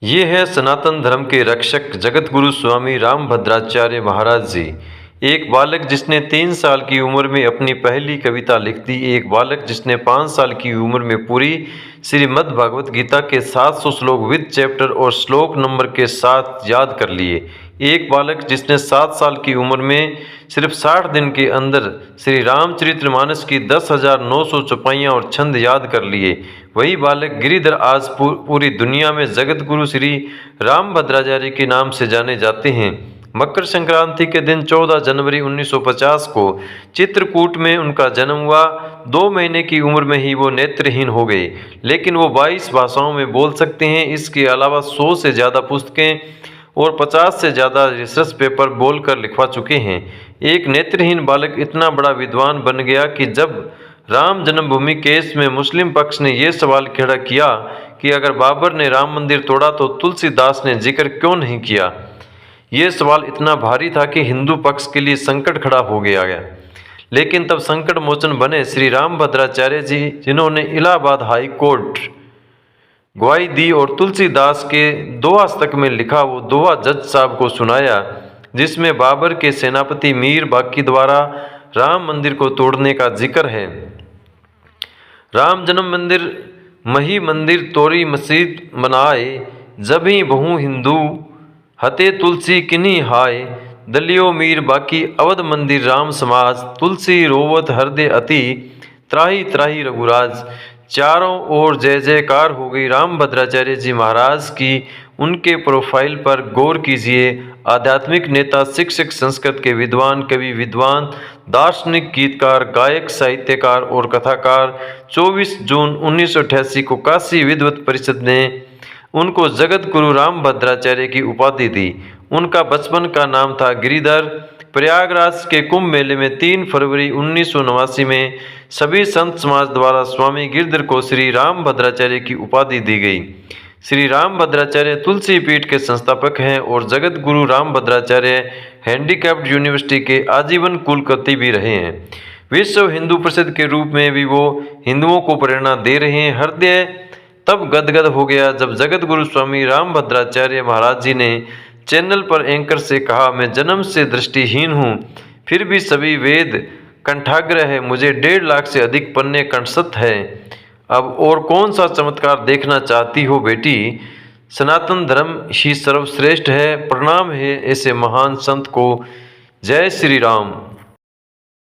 ये है सनातन धर्म के रक्षक जगत गुरु स्वामी रामभद्राचार्य महाराज जी। एक बालक जिसने 3 साल की उम्र में अपनी पहली कविता लिख दी, एक बालक जिसने 5 साल की उम्र में पूरी श्रीमद् भागवत गीता के 700 श्लोक विद चैप्टर और श्लोक नंबर के साथ याद कर लिए, एक बालक जिसने 7 साल की उम्र में सिर्फ 60 दिन के अंदर श्री रामचरितमानस की 10,900 चौपाइयाँ और छंद याद कर लिए, वही बालक गिरिधर आज पूरी दुनिया में जगत गुरु श्री रामभद्राचार्य के नाम से जाने जाते हैं। मकर संक्रांति के दिन 14 जनवरी 1950 को चित्रकूट में उनका जन्म हुआ। 2 महीने की उम्र में ही वो नेत्रहीन हो गए, लेकिन वो 22 भाषाओं में बोल सकते हैं। इसके अलावा 100 से ज़्यादा पुस्तकें और 50 से ज़्यादा रिसर्च पेपर बोलकर लिखवा चुके हैं। एक नेत्रहीन बालक इतना बड़ा विद्वान बन गया कि जब राम जन्मभूमि केस में मुस्लिम पक्ष ने यह सवाल खड़ा किया कि अगर बाबर ने राम मंदिर तोड़ा तो तुलसीदास ने जिक्र क्यों नहीं किया। ये सवाल इतना भारी था कि हिंदू पक्ष के लिए संकट खड़ा हो गया। लेकिन तब संकट मोचन बने श्री रामभद्राचार्य जी, जिन्होंने इलाहाबाद हाई कोर्ट गवाही दी और तुलसीदास के दोहा तक में लिखा वो दोहा जज साहब को सुनाया, जिसमें बाबर के सेनापति मीर बाकी द्वारा राम मंदिर को तोड़ने का जिक्र है। राम जन्म मंदिर मही मंदिर तोरी मस्जिद बनाए, जब ही बहु हिंदू हते तुलसी किन्हीं हाय, दलियो मीर बाकी अवध मंदिर राम समाज, तुलसी रोवत हृदय अति त्राही त्राही रघुराज। चारों ओर जय जयकार हो गई रामभद्राचार्य जी महाराज की। उनके प्रोफाइल पर गौर कीजिए। आध्यात्मिक नेता, शिक्षक, संस्कृत के विद्वान, कवि विद्वान, दार्शनिक, गीतकार, गायक, साहित्यकार और कथाकार। 24 जून 1988 को काशी विद्वत परिषद ने उनको जगत गुरु रामभद्राचार्य की उपाधि दी। उनका बचपन का नाम था गिरिधर। प्रयागराज के कुंभ मेले में 3 फरवरी 1989 में सभी संत समाज द्वारा स्वामी गिरिधर को श्री रामभद्राचार्य की उपाधि दी गई। श्री रामभद्राचार्य तुलसी पीठ के संस्थापक हैं और जगत गुरु रामभद्राचार्य हैंडीकैप्ड यूनिवर्सिटी के आजीवन कुलपति भी रहे हैं। विश्व हिंदू परिषद के रूप में भी वो हिंदुओं को प्रेरणा दे रहे हैं। हृदय तब गदगद हो गया जब जगत गुरु स्वामी रामभद्राचार्य महाराज जी ने चैनल पर एंकर से कहा, मैं जन्म से दृष्टिहीन हूँ, फिर भी सभी वेद कंठाग्र है, मुझे 1.5 लाख से अधिक पन्ने कंठस्थ है। अब और कौन सा चमत्कार देखना चाहती हो बेटी, सनातन धर्म ही सर्वश्रेष्ठ है। प्रणाम है ऐसे महान संत को। जय श्री राम।